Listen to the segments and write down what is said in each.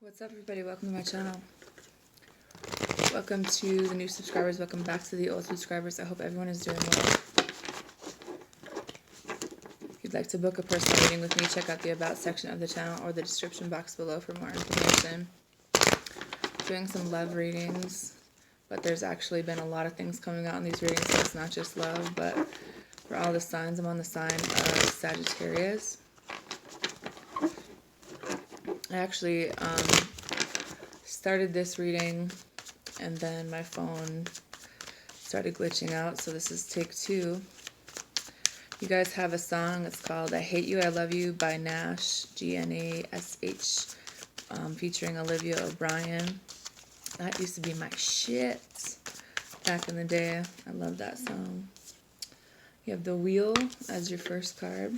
What's up, everybody? Welcome to my channel. Welcome to the new subscribers. Welcome back to the old subscribers. I hope everyone is doing well. If you'd like to book a personal reading with me, check out the About section of the channel or the description box below for more information. Doing some love readings, but there's actually been a lot of things coming out in these readings, so it's not just love, but for all the signs, I'm on the sign of Sagittarius. I actually started this reading and then my phone started glitching out, so this is take 2. You guys have a song, it's called I Hate You, I Love You by Nash, G-N-A-S-H, featuring Olivia O'Brien. That used to be my shit back in the day. I love that song. You have the Wheel as your first card.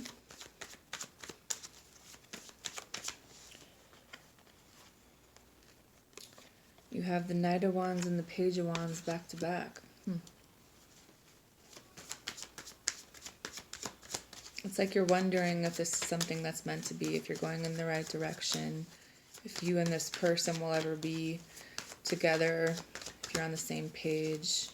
You have the Knight of Wands and the Page of Wands back to back. It's like you're wondering if this is something that's meant to be, if you're going in the right direction, if you and this person will ever be together, if you're on the same page.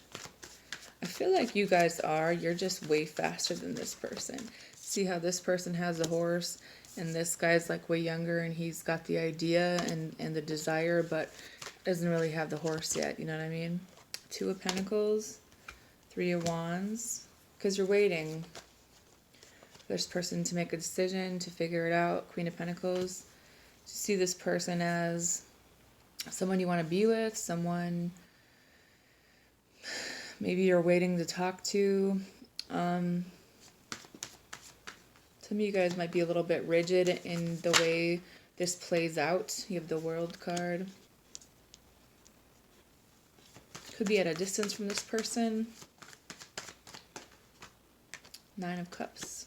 I feel like you guys are. You're just way faster than this person. See how this person has a horse and this guy's like way younger and he's got the idea and the desire, but doesn't really have the horse yet, you know what I mean? 2 of Pentacles, 3 of Wands, because you're waiting for this person to make a decision, to figure it out. Queen of Pentacles, to see this person as someone you want to be with, someone maybe you're waiting to talk to. Some of you guys might be a little bit rigid in the way this plays out. You have the World card. Could be at a distance from this person. 9 of Cups.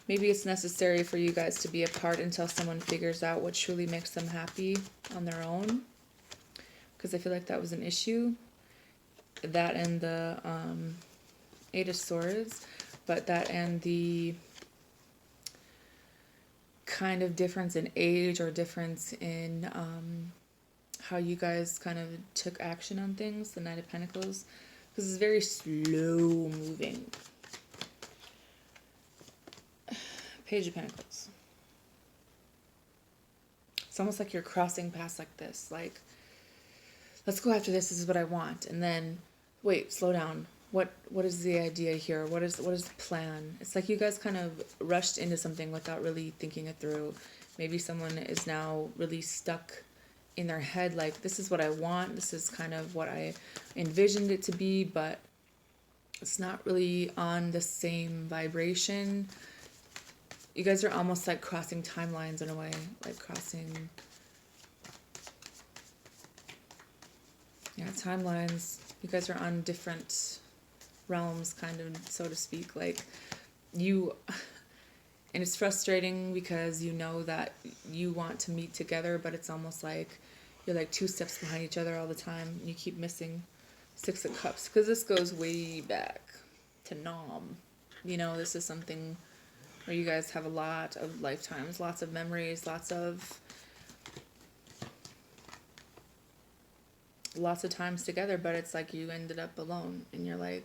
Maybe it's necessary for you guys to be apart until someone figures out what truly makes them happy on their own. Because I feel like that was an issue. That and the 8 of Swords. But that and the kind of difference in age or difference in how you guys kind of took action on things, the Knight of Pentacles, because it's very slow moving. Page of Pentacles. It's almost like you're crossing paths like this, like, let's go after this is what I want, and then, wait, slow down. What is the idea here? What is the plan? It's like you guys kind of rushed into something without really thinking it through. Maybe someone is now really stuck in their head, like, this is what I want, this is kind of what I envisioned it to be, but it's not really on the same vibration. You guys are almost like crossing timelines in a way, like crossing, yeah, timelines. You guys are on different realms, kind of, so to speak, like you. And it's frustrating because you know that you want to meet together, but it's almost like you're like 2 steps behind each other all the time. And you keep missing. 6 of Cups, because this goes way back to Nam. You know, this is something where you guys have a lot of lifetimes, lots of memories, lots of times together, but it's like you ended up alone. And you're like,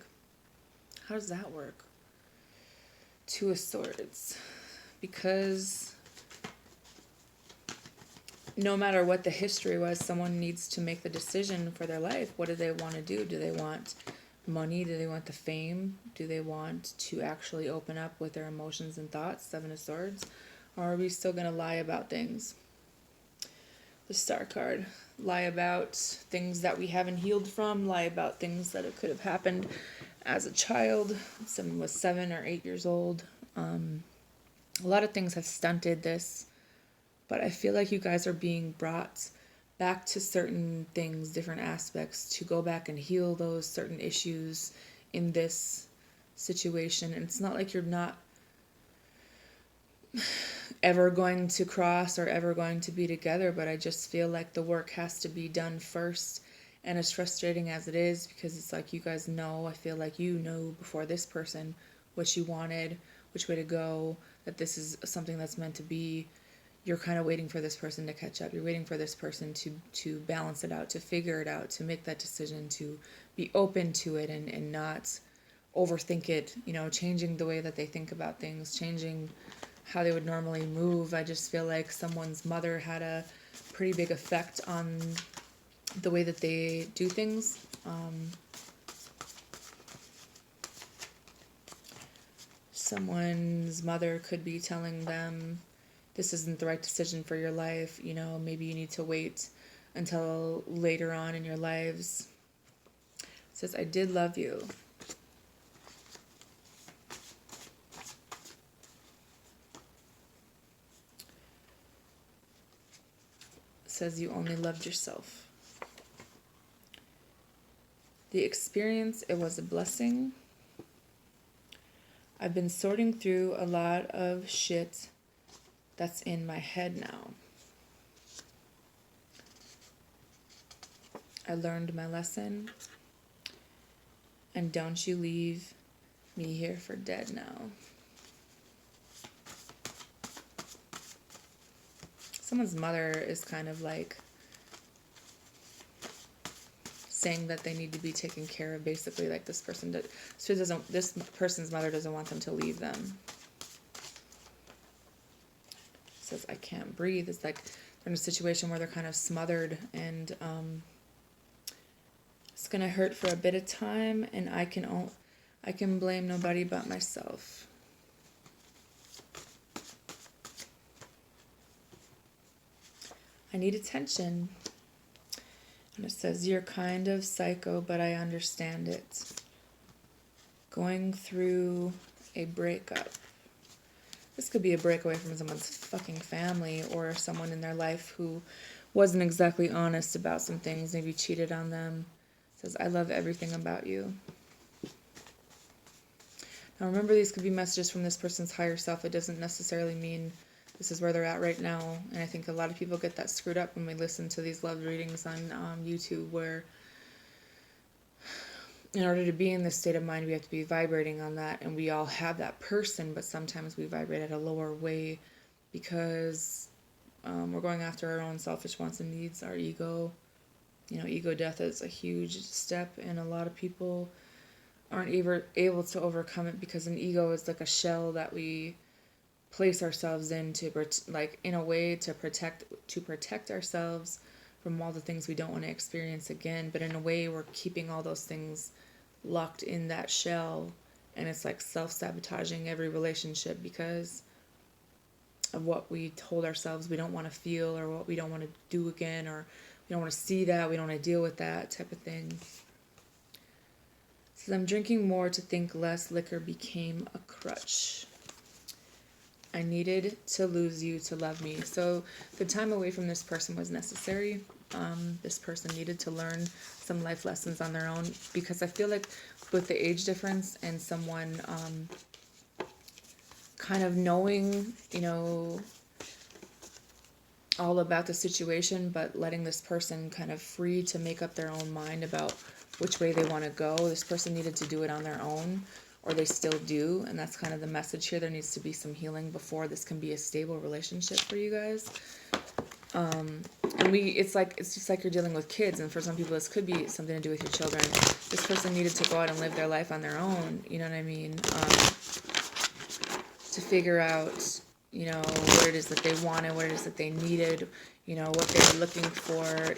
how does that work? 2 of Swords. Because no matter what the history was, someone needs to make the decision for their life. What do they want to do? Do they want money? Do they want the fame? Do they want to actually open up with their emotions and thoughts? 7 of Swords. Or are we still going to lie about things? The Star card. Lie about things that we haven't healed from. Lie about things that it could have happened as a child. Someone was 7 or 8 years old. A lot of things have stunted this, but I feel like you guys are being brought back to certain things, different aspects, to go back and heal those certain issues in this situation. And it's not like you're not ever going to cross or ever going to be together, but I just feel like the work has to be done first. And as frustrating as it is, because it's like you guys know, I feel like you know before this person what you wanted, which way to go, that this is something that's meant to be. you're kind of waiting for this person to catch up. You're waiting for this person to balance it out, to figure it out, to make that decision, to be open to it and not overthink it, changing the way that they think about things, changing how they would normally move. I just feel like someone's mother had a pretty big effect on the way that they do things. Someone's mother could be telling them, this isn't the right decision for your life, maybe you need to wait until later on in your lives. It says, I did love you. It says you only loved yourself. The experience, it was a blessing. I've been sorting through a lot of shit that's in my head now. I learned my lesson. And don't you leave me here for dead now. Someone's mother is kind of like saying that they need to be taken care of, basically, like this person's mother doesn't want them to leave them. It says, I can't breathe. It's like they're in a situation where they're kind of smothered, and it's gonna hurt for a bit of time, and I can blame nobody but myself. I need attention. And it says, you're kind of psycho, but I understand it. Going through a breakup. This could be a breakaway from someone's fucking family, or someone in their life who wasn't exactly honest about some things, maybe cheated on them. It says, I love everything about you. Now remember, these could be messages from this person's higher self. It doesn't necessarily mean this is where they're at right now. And I think a lot of people get that screwed up when we listen to these love readings on YouTube, where in order to be in this state of mind, we have to be vibrating on that. And we all have that person, but sometimes we vibrate at a lower way because we're going after our own selfish wants and needs, our ego. Ego death is a huge step, and a lot of people aren't able to overcome it because an ego is like a shell that we place ourselves in in a way to protect ourselves from all the things we don't want to experience again. But in a way, we're keeping all those things locked in that shell, and it's like self-sabotaging every relationship because of what we told ourselves we don't want to feel, or what we don't want to do again, or we don't want to see that, we don't want to deal with that type of thing. So I'm drinking more to think less. Liquor became a crutch. I needed to lose you to love me. So the time away from this person was necessary. This person needed to learn some life lessons on their own, because I feel like with the age difference and someone kind of knowing, all about the situation, but letting this person kind of free to make up their own mind about which way they want to go. This person needed to do it on their own, or they still do, and that's kind of the message here. There needs to be some healing before this can be a stable relationship for you guys. And it's just like you're dealing with kids, and for some people this could be something to do with your children. This person needed to go out and live their life on their own, you know what I mean? To figure out, what it is that they wanted, what it is that they needed, what they were looking for,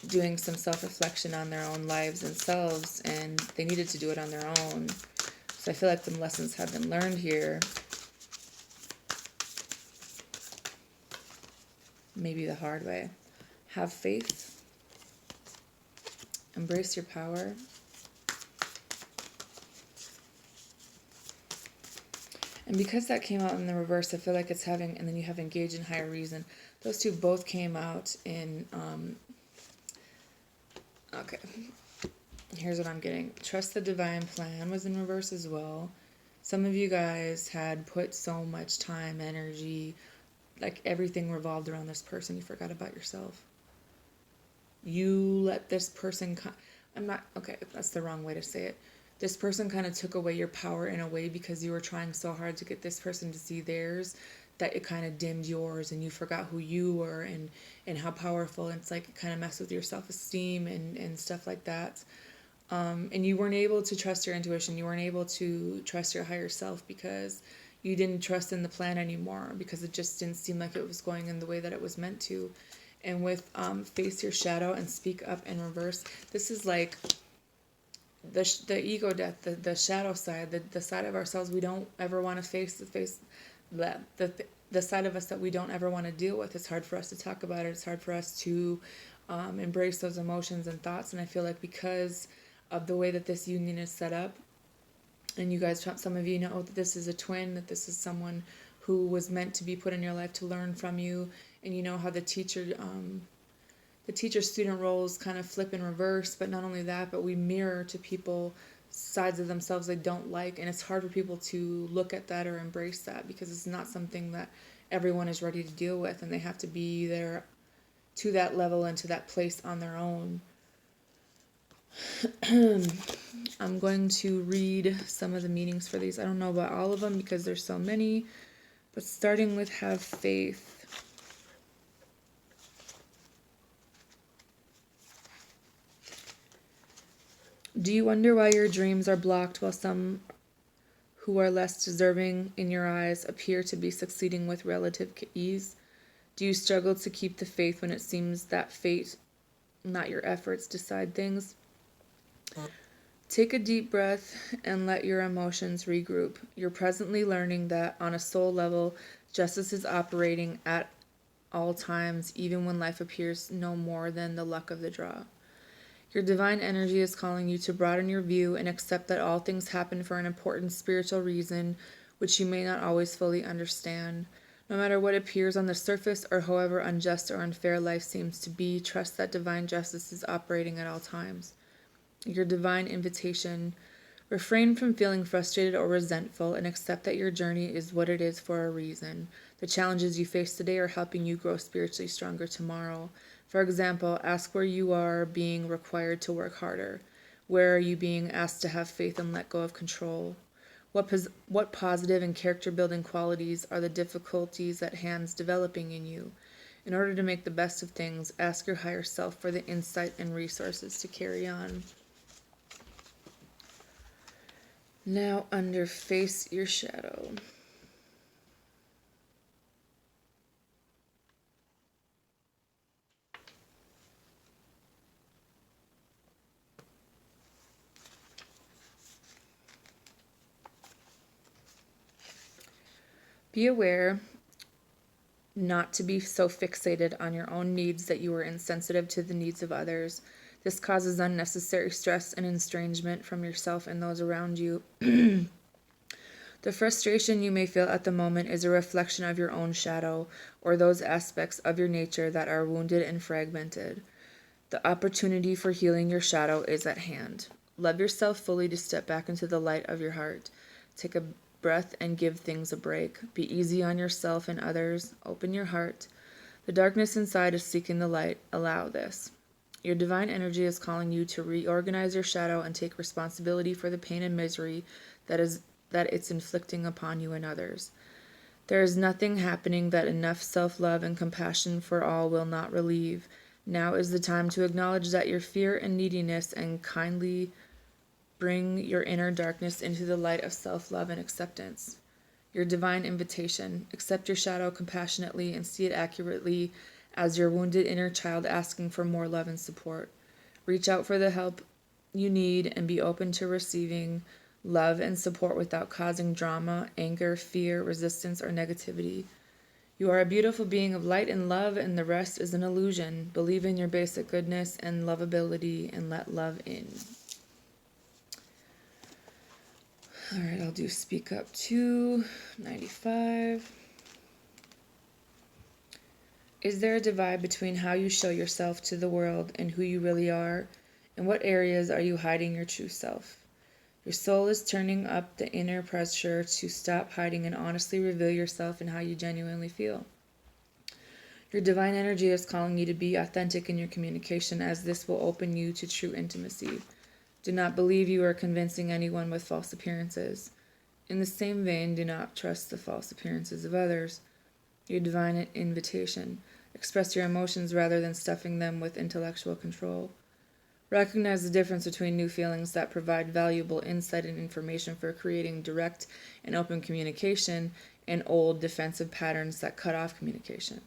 doing some self-reflection on their own lives and selves, and they needed to do it on their own. So I feel like some lessons have been learned here. Maybe the hard way. Have faith. Embrace your power. And because that came out in the reverse, I feel like it's having, and then you have engage in higher reason. Those two both came out in, okay. Here's what I'm getting. Trust the divine plan was in reverse as well. Some of you guys had put so much time, energy, like everything revolved around this person. You forgot about yourself. You let this person, that's the wrong way to say it. This person kind of took away your power in a way because you were trying so hard to get this person to see theirs, that it kind of dimmed yours, and you forgot who you were, and how powerful. And it's like it kind of messed with your self-esteem and stuff like that. And you weren't able to trust your intuition. You weren't able to trust your higher self because you didn't trust in the plan anymore, because it just didn't seem like it was going in the way that it was meant to. And with face your shadow and speak up in reverse, this is like the ego death, the shadow side, the side of ourselves we don't ever want to face, the side of us that we don't ever want to deal with. It's hard for us to talk about it. It's hard for us to embrace those emotions and thoughts. And I feel like because of the way that this union is set up, and you guys, some of you know that this is a twin, that this is someone who was meant to be put in your life to learn from you. And you know how the teacher-student roles kind of flip in reverse, but not only that, but we mirror to people sides of themselves they don't like, and it's hard for people to look at that or embrace that, because it's not something that everyone is ready to deal with, and they have to be there to that level and to that place on their own. I'm going to read some of the meanings for these. I don't know about all of them because there's so many, but starting with have faith. Do you wonder why your dreams are blocked while some who are less deserving in your eyes appear to be succeeding with relative ease? Do you struggle to keep the faith when it seems that fate, not your efforts, decide things? Take a deep breath and let your emotions regroup. You're presently learning that on a soul level, justice is operating at all times, even when life appears no more than the luck of the draw. Your divine energy is calling you to broaden your view and accept that all things happen for an important spiritual reason, which you may not always fully understand. No matter what appears on the surface or however unjust or unfair life seems to be, trust that divine justice is operating at all times. Your divine invitation: refrain from feeling frustrated or resentful and accept that your journey is what it is for a reason. The challenges you face today are helping you grow spiritually stronger tomorrow. For example, ask where you are being required to work harder. Where are you being asked to have faith and let go of control? What positive and character-building qualities are the difficulties at hand developing in you? In order to make the best of things, ask your higher self for the insight and resources to carry on. Now, under face your shadow. Be aware not to be so fixated on your own needs that you are insensitive to the needs of others. This causes unnecessary stress and estrangement from yourself and those around you. The frustration you may feel at the moment is a reflection of your own shadow, or those aspects of your nature that are wounded and fragmented. The opportunity for healing your shadow is at hand. Love yourself fully to step back into the light of your heart. Take a breath and give things a break. Be easy on yourself and others. Open your heart. The darkness inside is seeking the light. Allow this. Your divine energy is calling you to reorganize your shadow and take responsibility for the pain and misery that it's inflicting upon you and others. There is nothing happening that enough self-love and compassion for all will not relieve. Now is the time to acknowledge that your fear and neediness, and kindly bring your inner darkness into the light of self-love and acceptance. Your divine invitation: accept your shadow compassionately and see it accurately as your wounded inner child asking for more love and support. Reach out for the help you need and be open to receiving love and support without causing drama, anger, fear, resistance, or negativity. You are a beautiful being of light and love, and the rest is an illusion. Believe in your basic goodness and lovability and let love in. All right, I'll do Speak Up 295. Is there a divide between how you show yourself to the world and who you really are? In what areas are you hiding your true self? Your soul is turning up the inner pressure to stop hiding and honestly reveal yourself and how you genuinely feel. Your divine energy is calling you to be authentic in your communication, as this will open you to true intimacy. Do not believe you are convincing anyone with false appearances. In the same vein, do not trust the false appearances of others. Your divine invitation. Express your emotions rather than stuffing them with intellectual control. Recognize the difference between new feelings that provide valuable insight and information for creating direct and open communication and old defensive patterns that cut off communication.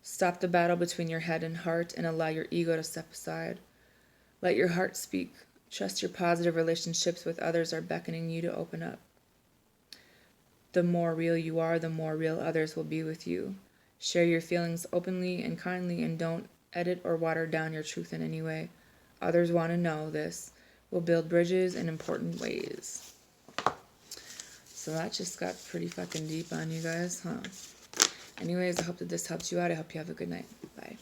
Stop the battle between your head and heart and allow your ego to step aside. Let your heart speak. Trust your positive relationships with others are beckoning you to open up. The more real you are, the more real others will be with you. Share your feelings openly and kindly and don't edit or water down your truth in any way. Others want to know this. Will build bridges in important ways. So that just got pretty fucking deep on you guys, huh? Anyways, I hope that this helps you out. I hope you have a good night. Bye.